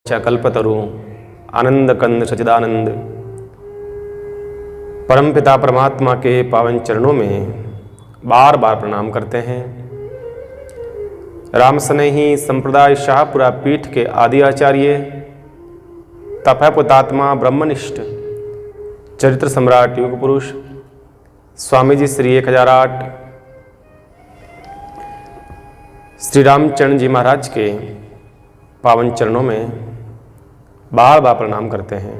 कल्पतरु आनंद कंद सचिदानंद परमपिता परमात्मा के पावन चरणों में बार बार प्रणाम करते हैं। राम स्नेही संप्रदाय शाहपुरा पीठ के आदि आचार्य तप पुतात्मा ब्रह्मनिष्ठ चरित्र सम्राट युग पुरुष स्वामी जी श्री 1008 श्री रामचंद्र जी महाराज के पावन चरणों में बार बार प्रणाम करते हैं।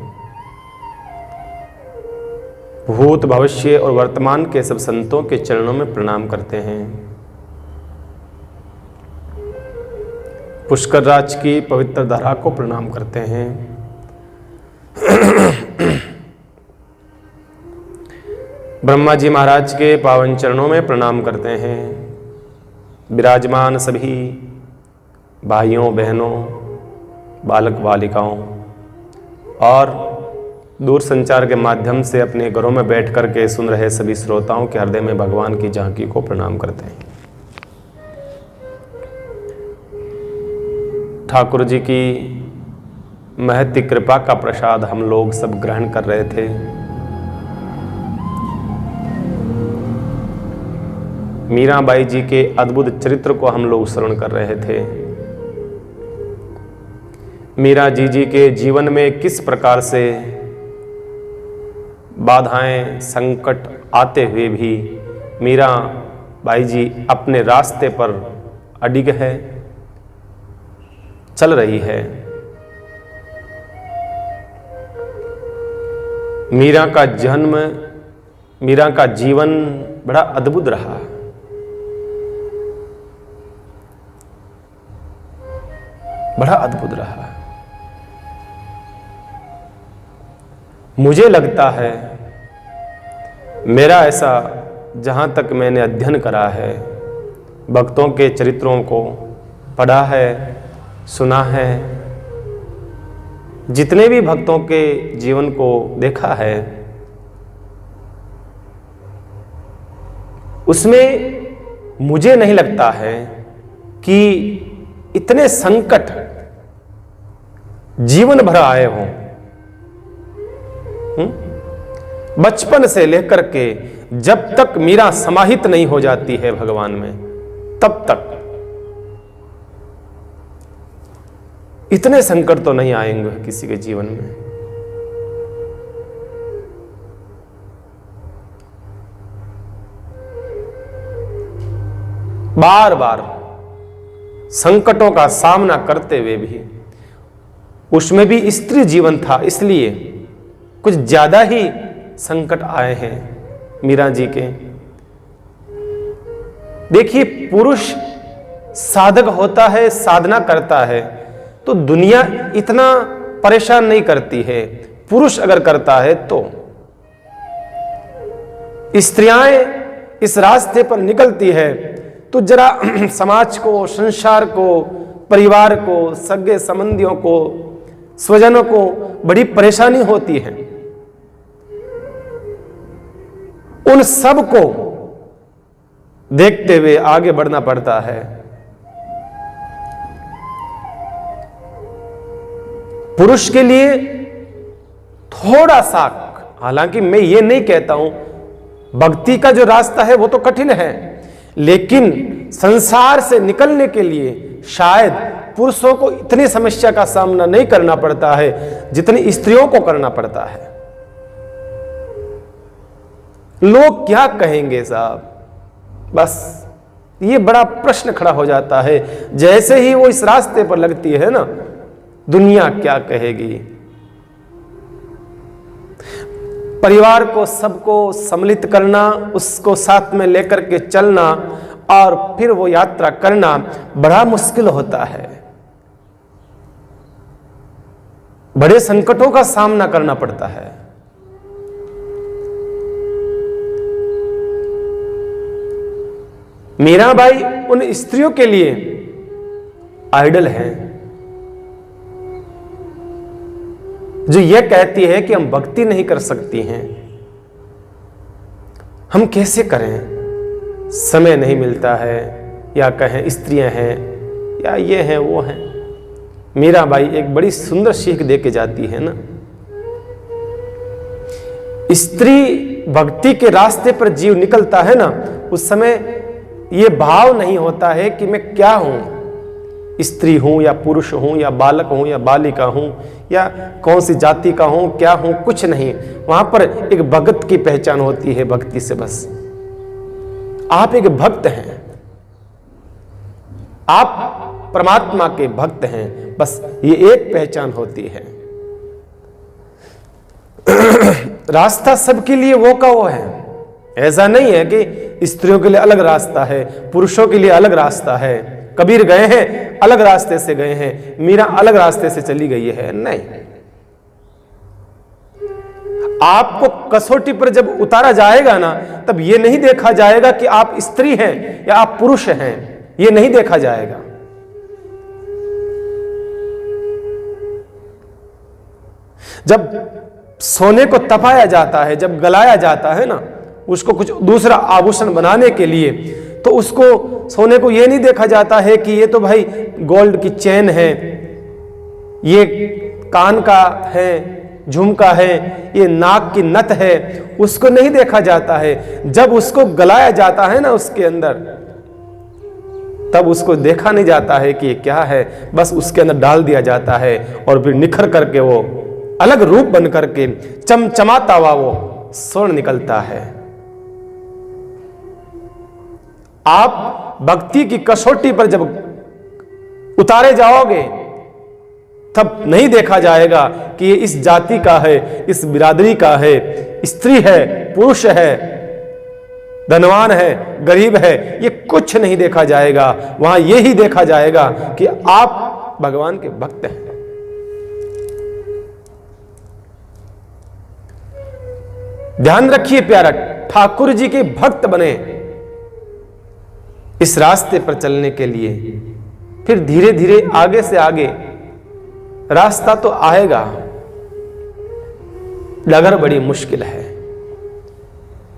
भूत भविष्य और वर्तमान के सब संतों के चरणों में प्रणाम करते हैं। पुष्कर राज की पवित्र धारा को प्रणाम करते हैं। ब्रह्मा जी महाराज के पावन चरणों में प्रणाम करते हैं। विराजमान सभी भाइयों बहनों बालक बालिकाओं और दूर संचार के माध्यम से अपने घरों में बैठ कर के सुन रहे सभी श्रोताओं के हृदय में भगवान की झांकी को प्रणाम करते हैं। ठाकुर जी की महती कृपा का प्रसाद हम लोग सब ग्रहण कर रहे थे। मीराबाई जी के अद्भुत चरित्र को हम लोग श्रवण कर रहे थे। मीरा जी के जीवन में किस प्रकार से बाधाएं संकट आते हुए भी मीरा बाई जी अपने रास्ते पर अडिग है, चल रही है। मीरा का जन्म, मीरा का जीवन बड़ा अद्भुत रहा। बड़ा अद्भुत रहा। मुझे लगता है, मेरा ऐसा जहाँ तक मैंने अध्ययन करा है, भक्तों के चरित्रों को पढ़ा है, सुना है, जितने भी भक्तों के जीवन को देखा है, उसमें मुझे नहीं लगता है कि इतने संकट जीवन भर आए हों। बचपन से लेकर के जब तक मीरा समाहित नहीं हो जाती है भगवान में, तब तक इतने संकट तो नहीं आएंगे किसी के जीवन में। बार बार संकटों का सामना करते हुए भी, उसमें भी स्त्री जीवन था, इसलिए कुछ ज्यादा ही संकट आए हैं मीरा जी के। देखिए, पुरुष साधक होता है, साधना करता है, तो दुनिया इतना परेशान नहीं करती है। पुरुष अगर करता है तो स्त्रियां इस रास्ते पर निकलती है तो जरा समाज को, संसार को, परिवार को, सगे संबंधियों को, स्वजनों को बड़ी परेशानी होती है। उन सब को देखते हुए आगे बढ़ना पड़ता है। पुरुष के लिए थोड़ा सा, हालांकि मैं ये नहीं कहता हूं भक्ति का जो रास्ता है वो तो कठिन है, लेकिन संसार से निकलने के लिए शायद पुरुषों को इतनी समस्या का सामना नहीं करना पड़ता है जितनी स्त्रियों को करना पड़ता है। लोग क्या कहेंगे साहब, बस ये बड़ा प्रश्न खड़ा हो जाता है। जैसे ही वो इस रास्ते पर लगती है ना, दुनिया क्या कहेगी। परिवार को, सबको सम्मिलित करना, उसको साथ में लेकर के चलना और फिर वो यात्रा करना बड़ा मुश्किल होता है। बड़े संकटों का सामना करना पड़ता है। मीराबाई उन स्त्रियों के लिए आइडल हैं जो यह कहती है कि हम भक्ति नहीं कर सकती हैं। हम कैसे करें, समय नहीं मिलता है, या कहें स्त्रियां हैं या ये हैं वो हैं। मीराबाई एक बड़ी सुंदर सीख दे के जाती है ना। स्त्री भक्ति के रास्ते पर जीव निकलता है ना, उस समय ये भाव नहीं होता है कि मैं क्या हूं, स्त्री हूं या पुरुष हूं या बालक हूं या बालिका हूं या कौन सी जाति का हूं, क्या हूं, कुछ नहीं। वहां पर एक भगत की पहचान होती है, भक्ति से बस आप एक भक्त हैं, आप परमात्मा के भक्त हैं, बस ये एक पहचान होती है। रास्ता सबके लिए वो का वो है, ऐसा नहीं है कि स्त्रियों के लिए अलग रास्ता है, पुरुषों के लिए अलग रास्ता है। कबीर गए हैं अलग रास्ते से गए हैं, मीरा अलग रास्ते से चली गई है, नहीं। आपको कसौटी पर जब उतारा जाएगा ना, तब यह नहीं देखा जाएगा कि आप स्त्री हैं या आप पुरुष हैं, यह नहीं देखा जाएगा। जब सोने को तपाया जाता है, जब गलाया जाता है ना, उसको कुछ दूसरा आभूषण बनाने के लिए, तो उसको सोने को यह नहीं देखा जाता है कि ये तो भाई गोल्ड की चेन है, ये कान का है, झुमका है, ये नाक की नथ है, उसको नहीं देखा जाता है। जब उसको गलाया जाता है ना उसके अंदर, तब उसको देखा नहीं जाता है कि ये क्या है, बस उसके अंदर डाल दिया जाता है और फिर निखर करके वो अलग रूप बन करके चमचमाता हुआ वो स्वर्ण निकलता है। आप भक्ति की कसौटी पर जब उतारे जाओगे, तब नहीं देखा जाएगा कि ये इस जाति का है, इस बिरादरी का है, स्त्री है, पुरुष है, धनवान है, गरीब है, ये कुछ नहीं देखा जाएगा। वहां यही देखा जाएगा कि आप भगवान के भक्त हैं। ध्यान रखिए प्यारा, ठाकुर जी के भक्त बने इस रास्ते पर चलने के लिए, फिर धीरे धीरे आगे से आगे रास्ता तो आएगा, डगर बड़ी मुश्किल है।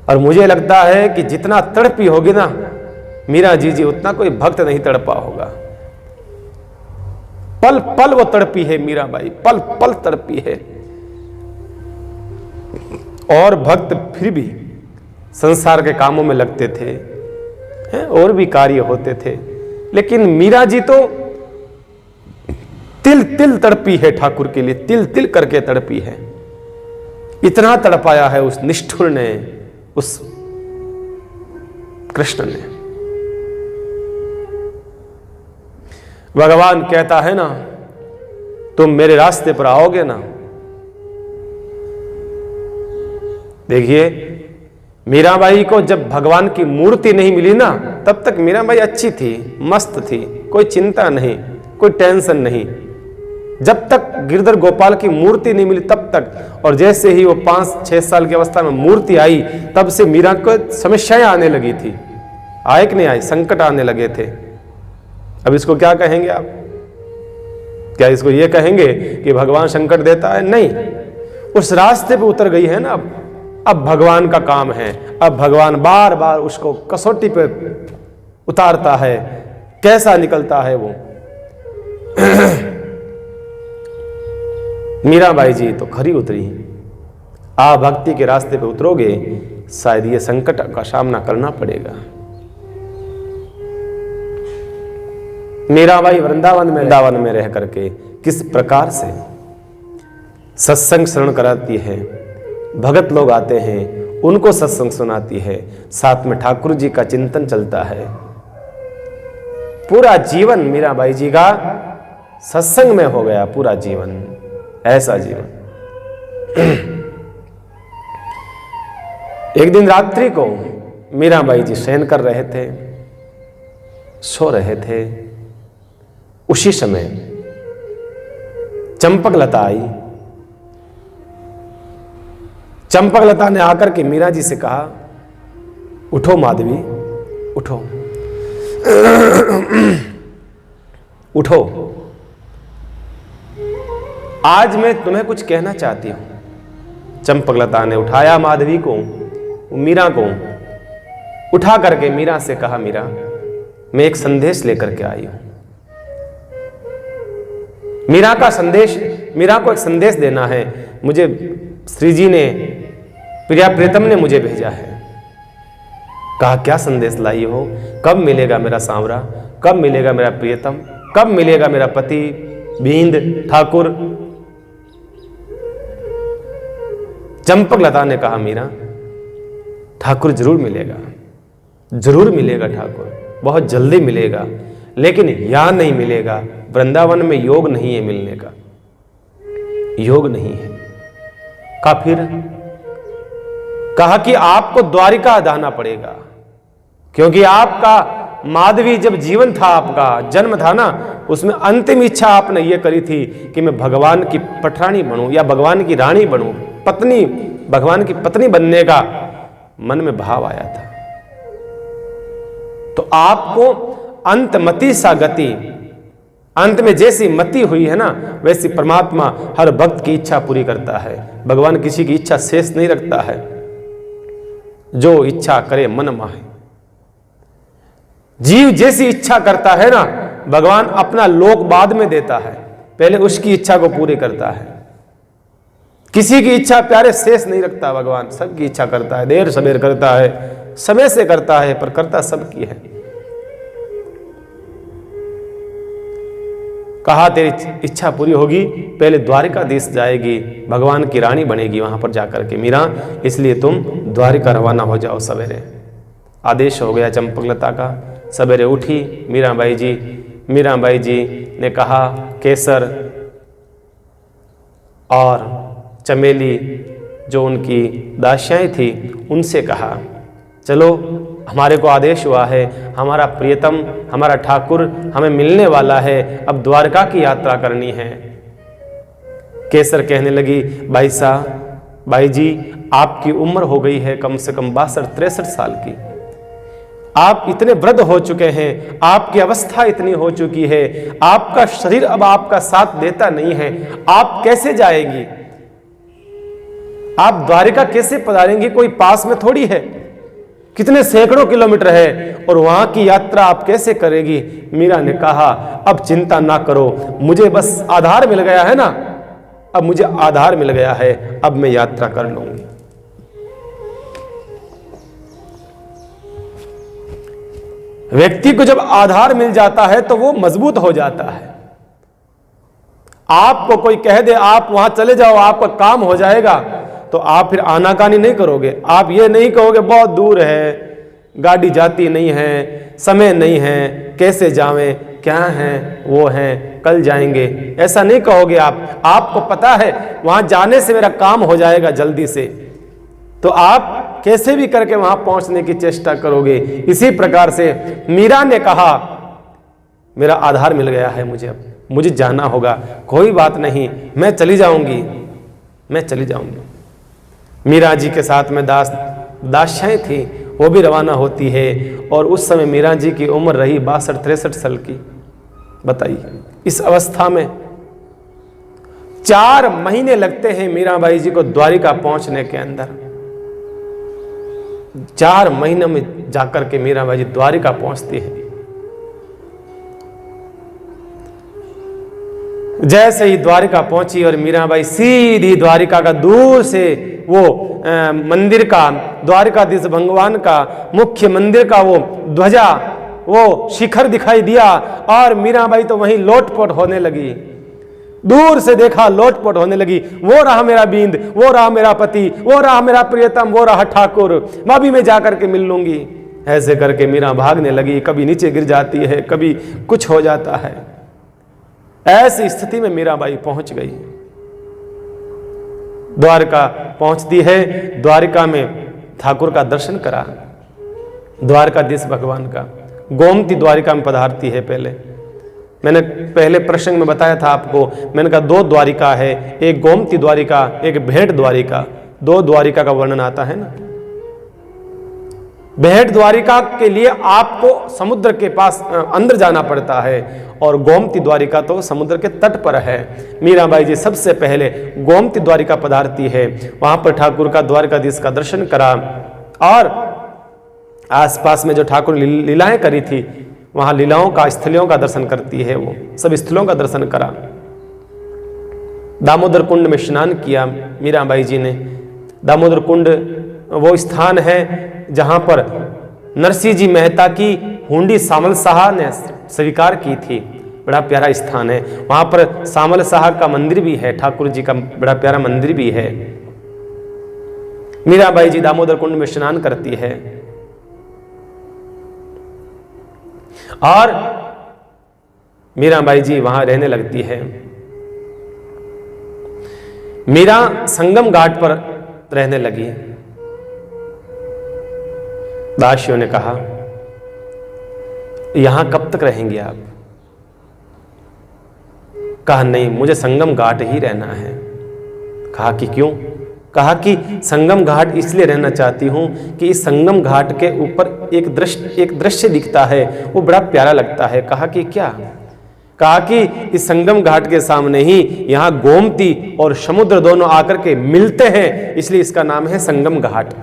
और मुझे लगता है कि जितना तड़पी होगी ना मीरा जी उतना कोई भक्त नहीं तड़पा होगा। पल पल वो तड़पी है मीराबाई, पल पल तड़पी है। और भक्त फिर भी संसार के कामों में लगते थे, और भी कार्य होते थे, लेकिन मीरा जी तो तिल तिल तड़पी है ठाकुर के लिए, तिल तिल करके तड़पी है। इतना तड़पाया है उस निष्ठुर ने, उस कृष्ण ने। भगवान कहता है ना, तुम मेरे रास्ते पर आओगे ना। देखिए, मीराबाई को जब भगवान की मूर्ति नहीं मिली ना, तब तक मीराबाई अच्छी थी, मस्त थी, कोई चिंता नहीं, कोई टेंशन नहीं। जब तक गिरधर गोपाल की मूर्ति नहीं मिली तब तक, और जैसे ही वो 5-6 साल की अवस्था में मूर्ति आई, तब से मीरा को समस्याएं आने लगी थी। आए कि नहीं आए, संकट आने लगे थे। अब इसको क्या कहेंगे आप? क्या इसको ये कहेंगे कि भगवान संकट देता है? नहीं, उस रास्ते पे उतर गई है ना। अब भगवान का काम है, अब भगवान बार बार उसको कसौटी पे उतारता है, कैसा निकलता है वो। मीराबाई जी तो खरी उतरी। आप भक्ति के रास्ते पे उतरोगे, शायद ये संकट का सामना करना पड़ेगा। मीराबाई वृंदावन में रह करके किस प्रकार से सत्संग श्रवण कराती है, भगत लोग आते हैं उनको सत्संग सुनाती है, साथ में ठाकुर जी का चिंतन चलता है। पूरा जीवन मीराबाई जी का सत्संग में हो गया, पूरा जीवन, ऐसा जीवन। एक दिन रात्रि को मीराबाई जी शयन कर रहे थे, सो रहे थे। उसी समय चंपकलता आई। चंपकलता ने आकर के मीरा जी से कहा, उठो माधवी, उठो, उठो, आज मैं तुम्हें कुछ कहना चाहती हूं। चंपकलता ने उठाया माधवी को, मीरा को उठा करके मीरा से कहा, मीरा मैं एक संदेश लेकर के आई हूं। मीरा का संदेश, मीरा को एक संदेश देना है, मुझे श्री जी ने, प्रिया प्रीतम ने मुझे भेजा है। कहा क्या संदेश लाई हो? कब मिलेगा मेरा सांवरा, कब मिलेगा मेरा प्रियतम, कब मिलेगा मेरा पति बींद ठाकुर? चंपकलता ने कहा मीरा ठाकुर जरूर मिलेगा, जरूर मिलेगा ठाकुर, बहुत जल्दी मिलेगा, लेकिन यहां नहीं मिलेगा, वृंदावन में योग नहीं है मिलने का, योग नहीं है। का फिर कहा कि आपको द्वारिका जाना पड़ेगा, क्योंकि आपका माधवी जब जीवन था, आपका जन्म था ना, उसमें अंतिम इच्छा आपने ये करी थी कि मैं भगवान की पटरानी बनूं या भगवान की रानी बनूं, पत्नी, भगवान की पत्नी बनने का मन में भाव आया था। तो आपको अंतमति सा गति, अंत में जैसी मति हुई है ना, वैसी परमात्मा हर भक्त की इच्छा पूरी करता है। भगवान किसी की इच्छा शेष नहीं रखता है, जो इच्छा करे मन माहे। जीव जैसी इच्छा करता है ना, भगवान अपना लोक बाद में देता है, पहले उसकी इच्छा को पूरी करता है। किसी की इच्छा प्यारे शेष नहीं रखता भगवान, सबकी इच्छा करता है, देर सवेर करता है, समय से करता है, पर करता सबकी है। कहा तेरी इच्छा पूरी होगी, पहले द्वारिकाधीश जाएगी, भगवान की रानी बनेगी वहां पर जाकर के मीरा, इसलिए तुम द्वारिका रवाना हो जाओ सवेरे। आदेश हो गया चंपकलता का। सवेरे उठी मीराबाई जी, मीराबाई जी ने कहा केसर और चमेली जो उनकी दासियाएं थी उनसे कहा चलो हमारे को आदेश हुआ है, हमारा प्रियतम, हमारा ठाकुर हमें मिलने वाला है, अब द्वारका की यात्रा करनी है। केसर कहने लगी भाई साहब, भाई जी आपकी उम्र हो गई है कम से कम 62-63 साल की, आप इतने वृद्ध हो चुके हैं, आपकी अवस्था इतनी हो चुकी है, आपका शरीर अब आपका साथ देता नहीं है, आप कैसे जाएगी, आप द्वारिका कैसे पधारेंगी? कोई पास में थोड़ी है, कितने सैकड़ों किलोमीटर है, और वहां की यात्रा आप कैसे करेगी? मीरा ने कहा अब चिंता ना करो, मुझे बस आधार मिल गया है ना, अब मुझे आधार मिल गया है, अब मैं यात्रा कर लूंगी। व्यक्ति को जब आधार मिल जाता है तो वो मजबूत हो जाता है। आपको कोई कह दे आप वहां चले जाओ आपका काम हो जाएगा, तो आप फिर आनाकानी नहीं करोगे, आप ये नहीं कहोगे बहुत दूर है, गाड़ी जाती नहीं है, समय नहीं है, कैसे जावें, क्या है वो है, कल जाएंगे, ऐसा नहीं कहोगे आप। आपको पता है वहां जाने से मेरा काम हो जाएगा जल्दी से, तो आप कैसे भी करके वहां पहुंचने की चेष्टा करोगे। इसी प्रकार से मीरा ने कहा मेरा आधार मिल गया है, मुझे जाना होगा, कोई बात नहीं, मैं चली जाऊंगी, मैं चली जाऊंगी। मीरा जी के साथ में दासियाएं थी, वो भी रवाना होती है, और उस समय मीरा जी की उम्र रही 62-63 साल की। बताइए इस अवस्था में 4 महीने लगते हैं मीराबाई जी को द्वारिका पहुंचने के अंदर। 4 महीने में जाकर के मीराबाई जी द्वारिका पहुंचती है। जैसे ही द्वारिका पहुंची और मीराबाई सीधी द्वारिका का दूर से वो मंदिर का, द्वारिकाधीश भगवान का मुख्य मंदिर का वो ध्वजा, वो शिखर दिखाई दिया, और मीराबाई तो वहीं लोटपोट होने लगी। दूर से देखा लोटपोट होने लगी, वो रहा मेरा बींद, वो रहा मेरा पति, वो रहा मेरा प्रियतम, वो रहा ठाकुर, अभी मैं जाकर के मिल लूंगी। ऐसे करके मीरा भागने लगी, कभी नीचे गिर जाती है, कभी कुछ हो जाता है। ऐसी स्थिति में मीराबाई पहुंच गई, द्वारका पहुंचती है। द्वारिका में ठाकुर का दर्शन करा, द्वारकाधीश भगवान का। गोमती द्वारिका में पधारती है। पहले मैंने पहले प्रसंग में बताया था आपको, मैंने कहा 2 द्वारिका है, एक गोमती द्वारिका, एक भेंट द्वारिका। 2 द्वारिका का वर्णन आता है ना। भेंट द्वारिका के लिए आपको समुद्र के पास अंदर जाना पड़ता है, और गोमती द्वारिका तो समुद्र के तट पर है। मीराबाई जी सबसे पहले गोमती द्वारिका पधारती है, वहां पर ठाकुर का, द्वारकाधीश का दर्शन करा, और आसपास में जो ठाकुर लीलाएं करी थी वहां लीलाओं का, स्थलियों का दर्शन करती है, वो सब स्थलों का दर्शन करा। दामोदर कुंड में स्नान किया मीराबाई जी ने। दामोदर कुंड वो स्थान है जहां पर नरसिंह जी मेहता की हुंडी सामल शाह ने स्वीकार की थी। बड़ा प्यारा स्थान है। वहां पर सामल शाह का मंदिर भी है, ठाकुर जी का बड़ा प्यारा मंदिर भी है। मीराबाई जी दामोदर कुंड में स्नान करती है और मीराबाई जी वहां रहने लगती है। मीरा संगम घाट पर रहने लगी। दासियों ने कहा, यहां कब तक रहेंगे आप? कहा, नहीं, मुझे संगम घाट ही रहना है। कहा कि क्यों? कहा कि संगम घाट इसलिए रहना चाहती हूं कि इस संगम घाट के ऊपर एक दृश्य दिखता है, वो बड़ा प्यारा लगता है। कहा कि क्या? कहा कि इस संगम घाट के सामने ही यहां गोमती और समुद्र दोनों आकर के मिलते हैं, इसलिए इसका नाम है संगम घाट।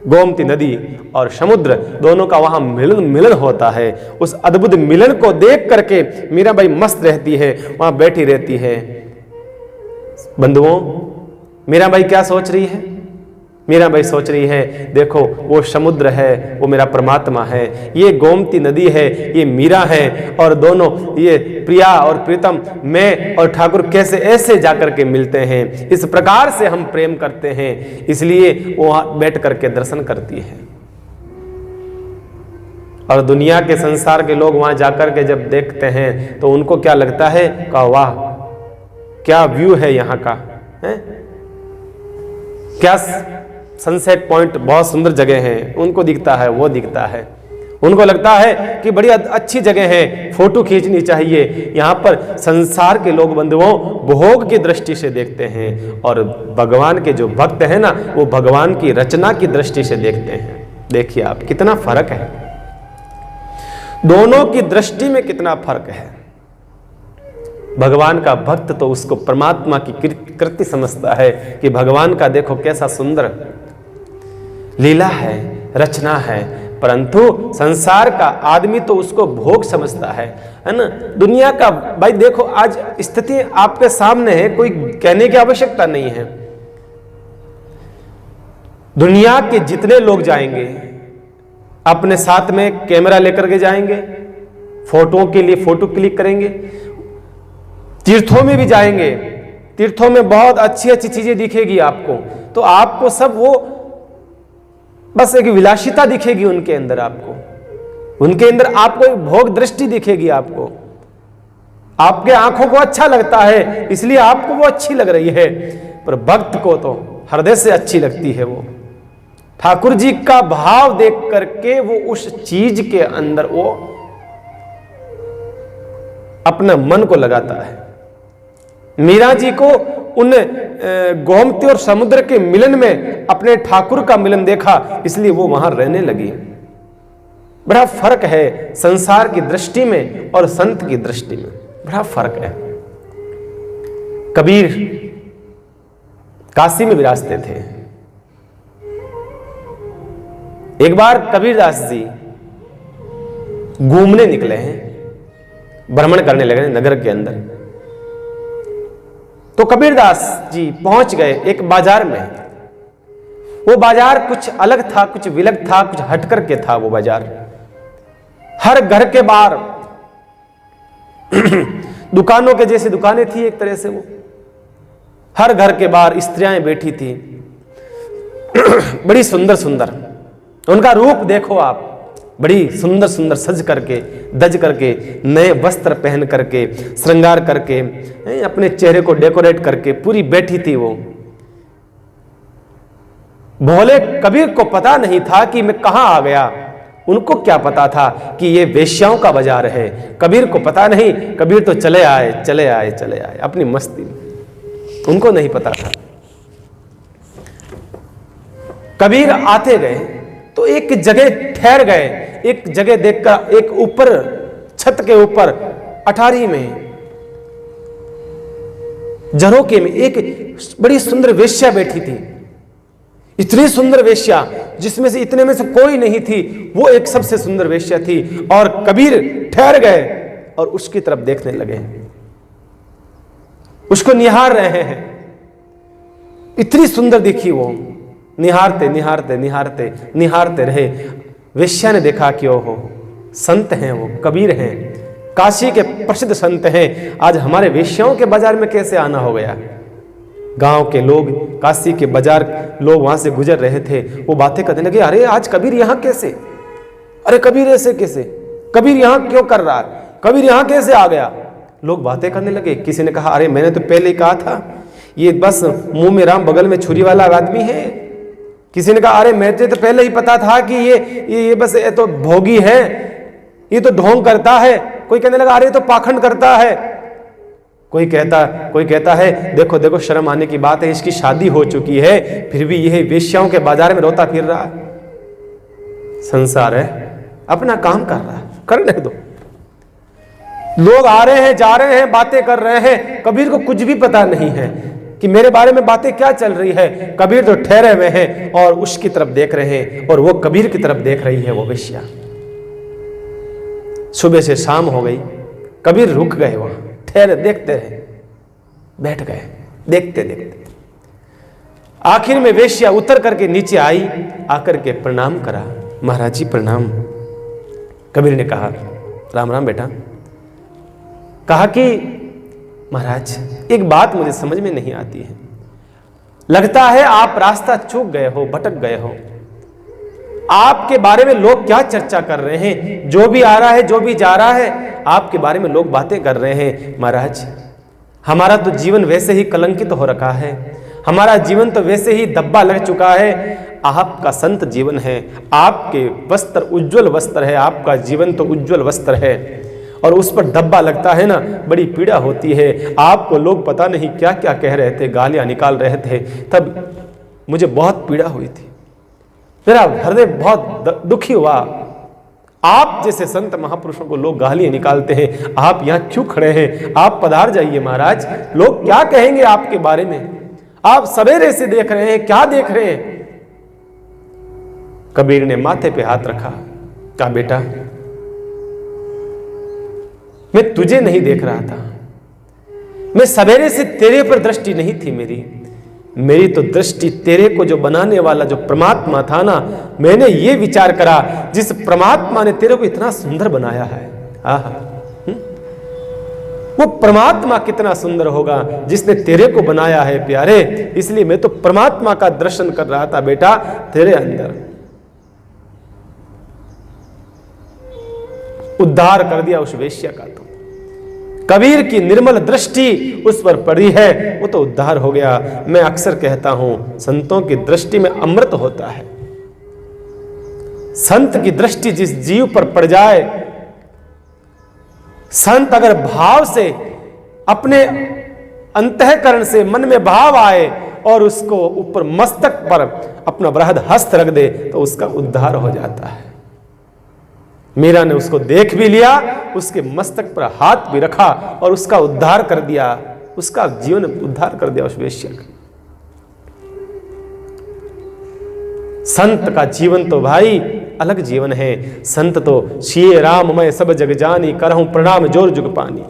गोमती नदी और समुद्र दोनों का वहां मिलन होता है। उस अद्भुत मिलन को देख करके मीराबाई मस्त रहती है, वहां बैठी रहती है। बंधुओं, मीराबाई क्या सोच रही है? मीराबाई सोच रही है, देखो वो समुद्र है, वो मेरा परमात्मा है, ये गोमती नदी है, ये मीरा है, और दोनों ये प्रिया और प्रीतम, मैं और ठाकुर कैसे ऐसे जाकर के मिलते हैं, इस प्रकार से हम प्रेम करते हैं। इसलिए वो बैठ करके दर्शन करती है। और दुनिया के संसार के लोग वहां जाकर के जब देखते हैं तो उनको क्या लगता है? का वाह, क्या व्यू है यहाँ का, है? क्या सनसेट पॉइंट, बहुत सुंदर जगह है। उनको दिखता है, वो दिखता है। उनको लगता है कि बड़ी अच्छी जगह है, फोटो खींचनी चाहिए। यहाँ पर संसार के लोग बंधुओं भोग की दृष्टि से देखते हैं, और भगवान के जो भक्त हैं ना, वो भगवान की रचना की दृष्टि से देखते हैं। देखिए आप, कितना फर्क है, दोनों की दृष्टि में कितना फर्क है। भगवान का भक्त तो उसको परमात्मा की कृति समझता है कि भगवान का देखो कैसा सुंदर लीला है, रचना है, परंतु संसार का आदमी तो उसको भोग समझता है ना। दुनिया का भाई देखो, आज स्थिति आपके सामने है, कोई कहने की आवश्यकता नहीं है। दुनिया के जितने लोग जाएंगे अपने साथ में कैमरा लेकर के जाएंगे, फोटो के लिए फोटो क्लिक करेंगे। तीर्थों में भी जाएंगे, तीर्थों में बहुत अच्छी अच्छी चीजें दिखेगी आपको, तो आपको सब वो बस एक विलासिता दिखेगी उनके अंदर, आपको उनके अंदर आपको एक भोग दृष्टि दिखेगी। आपको आपके आंखों को अच्छा लगता है, इसलिए आपको वो अच्छी लग रही है, पर भक्त को तो हृदय से अच्छी लगती है। वो ठाकुर जी का भाव देख करके वो उस चीज के अंदर वो अपना मन को लगाता है। मीरा जी को उन गोमती और समुद्र के मिलन में अपने ठाकुर का मिलन देखा, इसलिए वो वहां रहने लगी। बड़ा फर्क है संसार की दृष्टि में और संत की दृष्टि में, बड़ा फर्क है। कबीर काशी में विराजते थे। एक बार कबीरदास जी घूमने निकले हैं, भ्रमण करने लगे नगर के अंदर। तो कबीरदास जी पहुंच गए एक बाजार में। वो बाजार कुछ अलग था, कुछ विलग था, कुछ हटकर के था वो बाजार। हर घर के बाहर दुकानों के जैसी दुकानें थी एक तरह से। वो हर घर के बाहर स्त्रियां बैठी थी, बड़ी सुंदर सुंदर। उनका रूप देखो आप, बड़ी सुंदर सुंदर सज करके, दज करके, नए वस्त्र पहन करके, श्रृंगार करके, अपने चेहरे को डेकोरेट करके पूरी बैठी थी वो। भोले कबीर को पता नहीं था कि मैं कहां आ गया। उनको क्या पता था कि ये वेश्याओं का बाजार है। कबीर को पता नहीं, कबीर तो चले आए चले आए चले आए अपनी मस्ती में, उनको नहीं पता था। कबीर आते गए तो एक जगह ठहर गए। एक जगह देखकर, एक ऊपर छत के ऊपर अटारी में, झरोके में एक बड़ी सुंदर वेश्या बैठी थी। इतनी सुंदर वेश्या जिसमें से इतने में से कोई नहीं थी, वो एक सबसे सुंदर वेश्या थी। और कबीर ठहर गए और उसकी तरफ देखने लगे। उसको निहार रहे हैं। इतनी सुंदर दिखी वो, निहारते निहारते निहारते निहारते रहे। वेश्या ने देखा कि ओहो, संत हैं वो, कबीर हैं, काशी के प्रसिद्ध संत हैं, आज हमारे वेश्याओं के बाजार में कैसे आना हो गया। गांव के लोग, काशी के बाजार लोग वहां से गुजर रहे थे, वो बातें करने लगे, अरे आज कबीर यहाँ कैसे, अरे कबीर ऐसे कैसे, कबीर यहाँ क्यों कर रहा है, कबीर यहाँ कैसे आ गया। लोग बातें करने लगे। किसी ने कहा, अरे मैंने तो पहले ही कहा था, ये बस मुंह में राम बगल में छुरी वाला आदमी है। किसी ने कहा, अरे मुझे तो पहले ही पता था कि ये बस ये तो भोगी है, ये तो ढोंग करता है। कोई कहने लगा, अरे तो पाखंड करता है। कोई कहता है, देखो देखो शर्म आने की बात है, इसकी शादी हो चुकी है, फिर भी यह वेश्याओं के बाजार में रोता फिर रहा है। संसार है, अपना काम कर रहा है, करने दो। लोग आ रहे हैं, जा रहे हैं, बातें कर रहे हैं, कबीर को कुछ भी पता नहीं है कि मेरे बारे में बातें क्या चल रही है। कबीर तो ठहरे हुए हैं और उसकी तरफ देख रहे हैं, और वो कबीर की तरफ देख रही है वो वेश्या। सुबह से शाम हो गई, कबीर रुक गए, वहां ठहरे, देखते रहे, बैठ गए, देखते देखते। आखिर में वेश्या उतर करके नीचे आई, आकर के प्रणाम करा। महाराज जी प्रणाम। कबीर ने कहा, राम राम बेटा। कहा कि महाराज एक बात मुझे समझ में नहीं आती है, लगता है आप रास्ता चूक गए हो, भटक गए हो। आपके बारे में लोग क्या चर्चा कर रहे हैं, जो भी आ रहा है, जो भी जा रहा है, आपके बारे में लोग बातें कर रहे हैं। महाराज हमारा तो जीवन वैसे ही कलंकित हो रखा है, हमारा जीवन तो वैसे ही धब्बा लग चुका है। आपका संत जीवन है, आपके वस्त्र उज्जवल वस्त्र है, आपका जीवन तो उज्जवल वस्त्र है, और उस पर धब्बा लगता है ना, बड़ी पीड़ा होती है। आपको लोग पता नहीं क्या क्या कह रहे थे, गालियां निकाल रहे थे, तब मुझे बहुत पीड़ा हुई थी, मेरा हृदय बहुत दुखी हुआ। आप जैसे संत महापुरुषों को लोग गालियां निकालते हैं, आप यहां क्यों खड़े हैं, आप पधार जाइए महाराज, लोग क्या कहेंगे आपके बारे में, आप सवेरे से देख रहे हैं, क्या देख रहे हैं। कबीर ने माथे पे हाथ रखा, कहा बेटा मैं तुझे नहीं देख रहा था, मैं सवेरे से तेरे पर दृष्टि नहीं थी मेरी तो दृष्टि तेरे को जो बनाने वाला जो परमात्मा था ना, मैंने ये विचार करा, जिस परमात्मा ने तेरे को इतना सुंदर बनाया है, वो परमात्मा कितना सुंदर होगा जिसने तेरे को बनाया है प्यारे। इसलिए मैं तो परमात्मा का दर्शन कर रहा था बेटा तेरे अंदर। उद्धार कर दिया उस वेश्या का। तो कबीर की निर्मल दृष्टि उस पर पड़ी है, वो तो उद्धार हो गया। मैं अक्सर कहता हूं, संतों की दृष्टि में अमृत होता है। संत की दृष्टि जिस जीव पर पड़ जाए, संत अगर भाव से, अपने अंतःकरण से मन में भाव आए और उसको ऊपर मस्तक पर अपना बृहद हस्त रख दे, तो उसका उद्धार हो जाता है। मीरा ने उसको देख भी लिया, उसके मस्तक पर हाथ भी रखा और उसका उद्धार कर दिया, उसका जीवन उद्धार कर दिया उस वेश्या का। संत का जीवन तो भाई अलग जीवन है। संत तो सिए राम मैं सब जग जानी, करहूं प्रणाम जोर जुग पानी।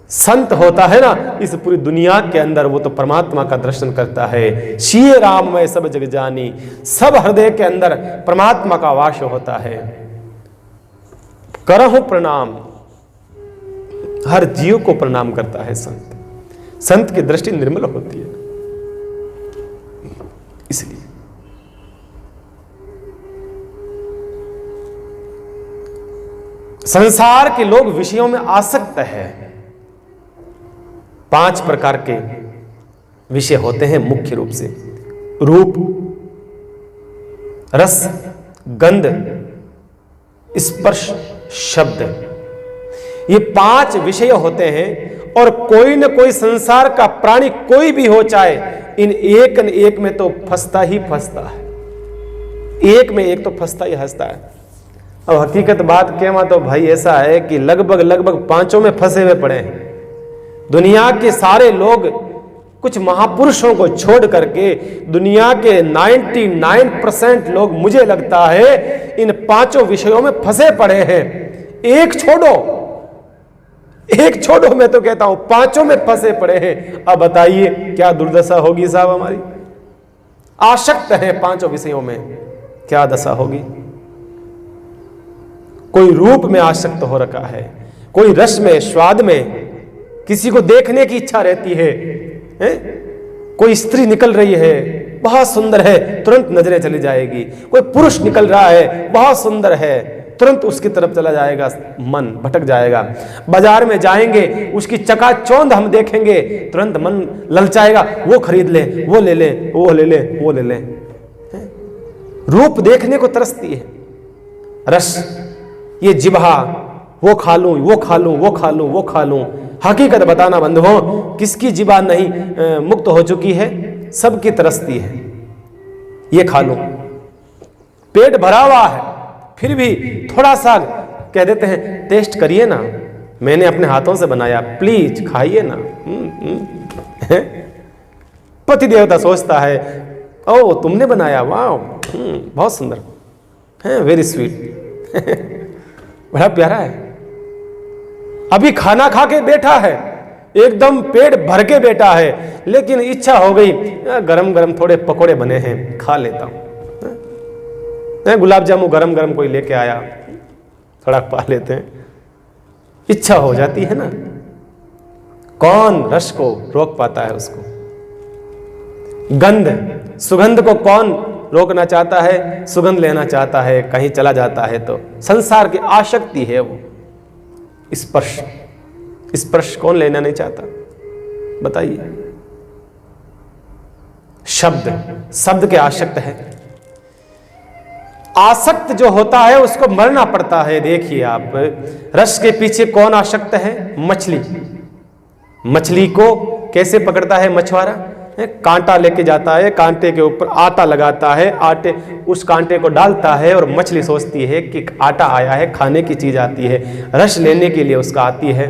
संत होता है ना इस पूरी दुनिया के अंदर, वो तो परमात्मा का दर्शन करता है। सिए राम मैं सब जग जानी, सब हृदय के अंदर परमात्मा का वास होता है। करहूं प्रणाम, हर जीव को प्रणाम करता है संत। संत की दृष्टि निर्मल होती है। इसलिए संसार के लोग विषयों में आसक्त है। 5 प्रकार के विषय होते हैं मुख्य रूप से: रूप, रस, गंध, स्पर्श, शब्द। ये 5 विषय होते हैं, और कोई न कोई संसार का प्राणी कोई भी हो, चाहे इन एक न एक में तो फंसता ही फंसता है। एक में एक तो फंसता ही हंसता है। अब हकीकत बात कहवा तो भाई ऐसा है कि लगभग 5 में फंसे हुए पड़े हैं। दुनिया के सारे लोग कुछ महापुरुषों को छोड़ करके, दुनिया के 99% लोग मुझे लगता है इन 5 विषयों में फंसे पड़े हैं। एक छोड़ो, एक छोड़ो, मैं तो कहता हूं पांचों में फंसे पड़े हैं। अब बताइए क्या दुर्दशा होगी साहब हमारी। आसक्त है पांचों विषयों में, क्या दशा होगी। कोई रूप में आसक्त हो रखा है, कोई रस में, स्वाद में, किसी को देखने की इच्छा रहती है, कोई स्त्री निकल रही है बहुत सुंदर है, तुरंत नजरें चली जाएगी। कोई पुरुष निकल रहा है बहुत सुंदर है, तुरंत उसकी तरफ चला जाएगा, मन भटक जाएगा। बाजार में जाएंगे, उसकी चकाचौंध हम देखेंगे, तुरंत मन ललचाएगा, वो खरीद ले, वो ले ले, वो ले ले, वो ले ले। रूप देखने को तरसती है। रस, ये जिह्वा, वो खा लूं, वो खा लूं, वो खा लूं, वो खा लूं। हकीकत बताना बंधुओं, किसकी जिह्वा नहीं मुक्त हो चुकी है, सबकी तरसती है। ये खा लूं, पेट भरा हुआ है, फिर भी थोड़ा सा कह देते हैं टेस्ट करिए ना, मैंने अपने हाथों से बनाया, प्लीज खाइए ना। पति देवता सोचता है ओ तुमने बनाया, वाह बहुत सुंदर है, वेरी स्वीट बड़ा प्यारा है। अभी खाना खा के बैठा है, एकदम पेट भर के बैठा है, लेकिन इच्छा हो गई गरम गरम थोड़े पकोड़े बने हैं, खा लेता हूं। गुलाब जामुन गरम गरम कोई लेके आया, थोड़ा पा लेते हैं, इच्छा हो जाती है ना। कौन रस को रोक पाता है उसको। गंध, सुगंध को कौन रोकना चाहता है, सुगंध लेना चाहता है, कहीं चला जाता है तो संसार की आसक्ति है वो। स्पर्श, स्पर्श कौन लेना नहीं चाहता बताइए। शब्द, शब्द के आसक्त है। आसक्त जो होता है उसको मरना पड़ता है। देखिए आप, रस के पीछे कौन आसक्त है, मछली। मछली को कैसे पकड़ता है मछुआरा, कांटा लेके जाता है, कांटे के ऊपर आटा लगाता है, आटे उस कांटे को डालता है और मछली सोचती है कि आटा आया है, खाने की चीज आती है, रस लेने के लिए उसका आती है,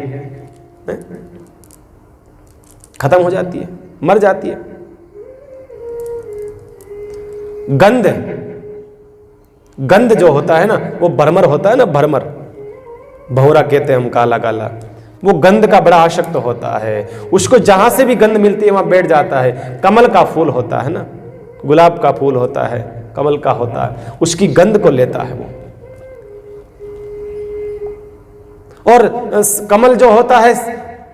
खत्म हो जाती है, मर जाती है। गंध, गंध जो होता है ना वो भरमर होता है ना, भरमर, भौरा कहते हैं हम, काला काला, वो गंध का बड़ा आसक्त होता है। उसको जहां से भी गंध मिलती है वहां बैठ जाता है। कमल का फूल होता है ना, गुलाब का फूल होता है, कमल का होता है, उसकी गंध को लेता है वो। और कमल जो होता है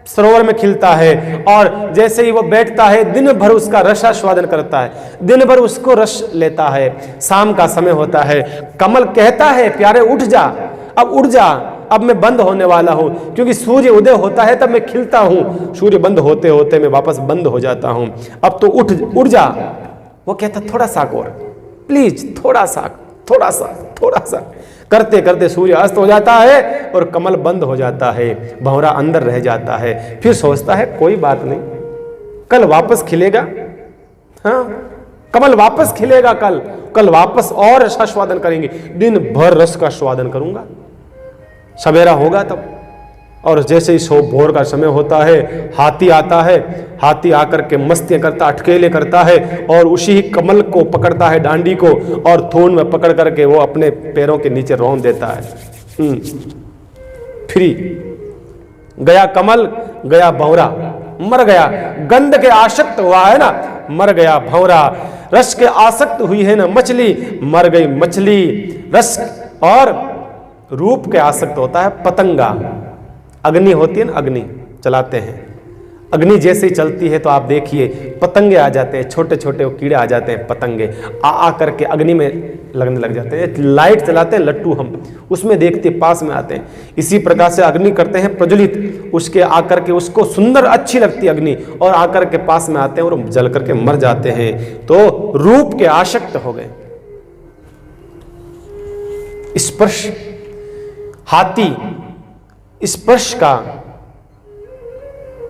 सरोवर में खिलता है, और जैसे ही वो बैठता है दिन भर उसका रसास्वादन करता है, दिन भर उसको रस लेता है। शाम का समय होता है, कमल कहता है प्यारे उठ जा, अब उठ जा, अब मैं बंद होने वाला हूं, क्योंकि सूर्य उदय होता है तब मैं खिलता हूं, सूर्य बंद होते होते मैं वापस बंद हो जाता हूं, अब तो उठ जा। वो कहता थोड़ा सा और, प्लीज थोड़ा सा, थोड़ा सा, थोड़ा सा। करते करते सूर्य अस्त हो जाता है और कमल बंद हो जाता है, भंवरा अंदर रह जाता है। फिर सोचता है कोई बात नहीं, कल वापस खिलेगा, हाँ कमल वापस खिलेगा, कल वापस और रसास्वादन करेंगे, दिन भर रस का स्वादन करूंगा। सवेरा होगा तब, और जैसे ही भोर का समय होता है, हाथी आता है, हाथी आकर के मस्तियां करता, अटकेले करता है, और उसी ही कमल को पकड़ता है, डांडी को, और थून में पकड़ करके वो अपने पैरों के नीचे रौंद देता है। फ्री गया कमल, गया भंवरा, मर गया। गंध के आसक्त हुआ है ना, मर गया भंवरा। रस के आसक्त हुई है ना मछली, मर गई मछली। रस और रूप के आसक्त होता है पतंगा। अग्नि होती है ना, अग्नि चलाते हैं, अग्नि जैसे ही चलती है तो आप देखिए पतंगे आ जाते हैं, छोटे छोटे वो कीड़े आ जाते हैं, पतंगे आ करके अग्नि में लगने लग जाते हैं। लाइट चलाते हैं लट्टू हम, उसमें देखते पास में आते हैं। इसी प्रकार से अग्नि करते हैं प्रज्वलित, उसके आकर के उसको सुंदर अच्छी लगती है अग्नि, और आकर के पास में आते हैं और जल करके मर जाते हैं। तो रूप के आसक्त हो गए। स्पर्श, हाथी स्पर्श का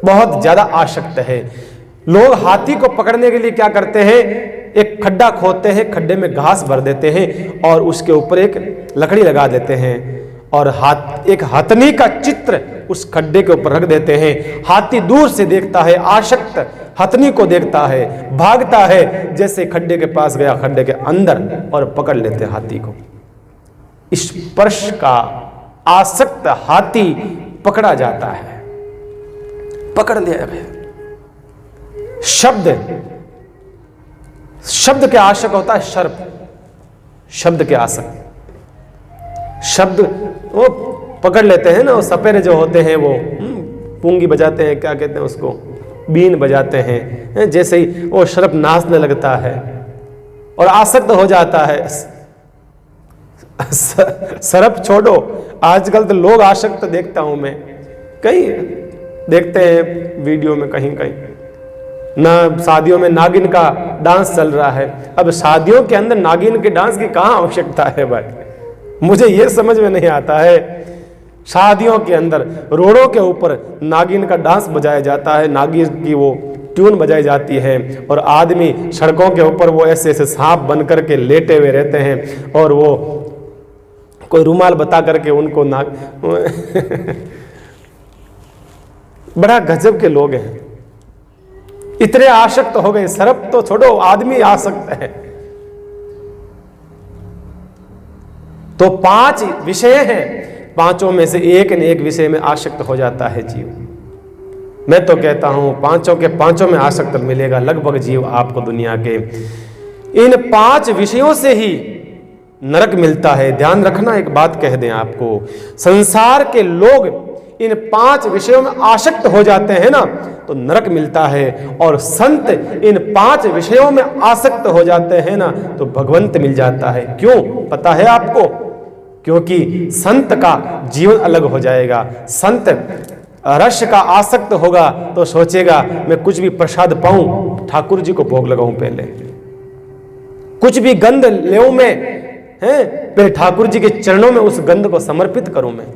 बहुत ज्यादा आसक्त है। लोग हाथी को पकड़ने के लिए क्या करते हैं, एक खड्डा खोदते हैं, खड्डे में घास भर देते हैं और उसके ऊपर एक लकड़ी लगा देते हैं, और एक हथनी का चित्र उस खड्डे के ऊपर रख देते हैं। हाथी दूर से देखता है, आसक्त हथनी को देखता है, भागता है, जैसे खड्डे के पास गया, खड्डे के अंदर, और पकड़ लेते हैं हाथी को। स्पर्श का आसक्त हाथी पकड़ा जाता है। पकड़ लिया गया। शब्द के आशक होता है सर्प, शब्द के आशक। शब्द वो पकड़ लेते हैं ना, वो सपेरे जो होते हैं वो पूंगी बजाते हैं, क्या कहते हैं उसको, बीन बजाते हैं, जैसे ही वो सर्प नाचने लगता है और आसक्त हो जाता है। सर्प छोड़ो, आजकल तो लोग आसक्त देखता हूं मैं, कहीं देखते हैं वीडियो में, कहीं कहीं ना शादियों में नागिन का डांस चल रहा है। अब शादियों के अंदर नागिन के डांस की कहां आवश्यकता है भाई, मुझे यह समझ में नहीं आता है। शादियों के अंदर रोडों के ऊपर नागिन का डांस बजाया जाता है, नागिन की वो ट्यून बजाई जाती है, और आदमी सड़कों के ऊपर वो ऐसे ऐसे सांप बन करके लेटे हुए रहते हैं, और वो कोई रुमाल बता करके उनको बड़ा गजब के लोग हैं, इतने आसक्त हो गए। सर्प तो छोड़ो, आदमी आसक्त है। तो 5 विषय हैं, 5 में से एक न एक विषय में आसक्त हो जाता है जीव। मैं तो कहता हूं 5 के 5 में आसक्त मिलेगा लगभग जीव आपको दुनिया के। इन 5 विषयों से ही नरक मिलता है। ध्यान रखना, एक बात कह दें आपको, संसार के लोग इन 5 विषयों में आसक्त हो जाते हैं ना तो नरक मिलता है, और संत इन 5 विषयों में आसक्त हो जाते हैं ना तो भगवंत मिल जाता है। क्यों पता है आपको? क्योंकि संत का जीवन अलग हो जाएगा। संत रस का आसक्त होगा तो सोचेगा मैं कुछ भी प्रसाद पाऊं, ठाकुर जी को भोग लगाऊं, पहले कुछ भी गंध ले मैं, पहले ठाकुर जी के चरणों में उस गंध को समर्पित करूं मैं,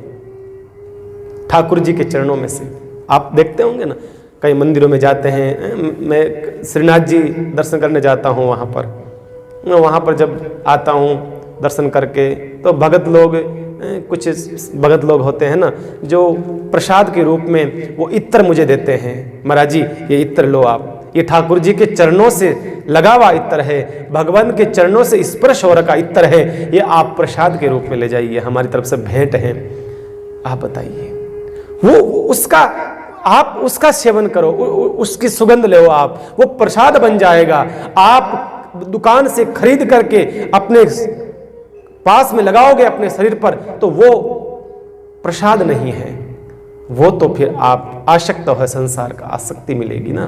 ठाकुर जी के चरणों में से। आप देखते होंगे ना, कई मंदिरों में जाते हैं, मैं श्रीनाथ जी दर्शन करने जाता हूं, वहां पर जब आता हूं दर्शन करके तो भगत लोग, कुछ भगत लोग होते हैं ना जो प्रसाद के रूप में वो इत्र मुझे देते हैं, महाराज जी ये इत्र लो आप, ये ठाकुर जी के चरणों से लगा हुआ इत्र है, भगवान के चरणों से स्पर्श हो रखा इत्र है, ये आप प्रसाद के रूप में ले जाइए, हमारी तरफ से भेंट है। आप बताइए, वो उसका आप उसका सेवन करो, उसकी सुगंध ले, आप वो प्रसाद बन जाएगा। आप दुकान से खरीद करके अपने पास में लगाओगे अपने शरीर पर तो वो प्रसाद नहीं है, वो तो फिर आप आसक्त है, संसार का आसक्ति मिलेगी ना।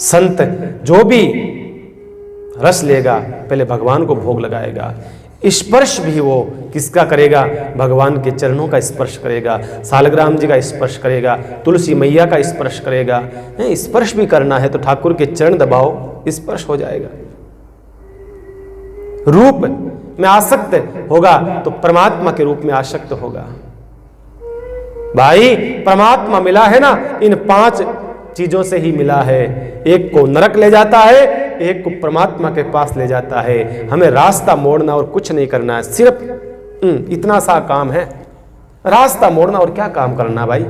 संत जो भी रस लेगा पहले भगवान को भोग लगाएगा, स्पर्श भी वो किसका करेगा? भगवान के चरणों का स्पर्श करेगा, सालग्राम जी का स्पर्श करेगा, तुलसी मैया का स्पर्श करेगा। स्पर्श भी करना है तो ठाकुर के चरण दबाओ, स्पर्श हो जाएगा। रूप में आसक्त होगा तो परमात्मा के रूप में आसक्त होगा। भाई परमात्मा मिला है ना, इन 5 चीजों से ही मिला है। एक को नरक ले जाता है, एक को परमात्मा के पास ले जाता है। हमें रास्ता मोड़ना और कुछ नहीं करना है, सिर्फ इतना सा काम है, रास्ता मोड़ना, और क्या काम करना भाई।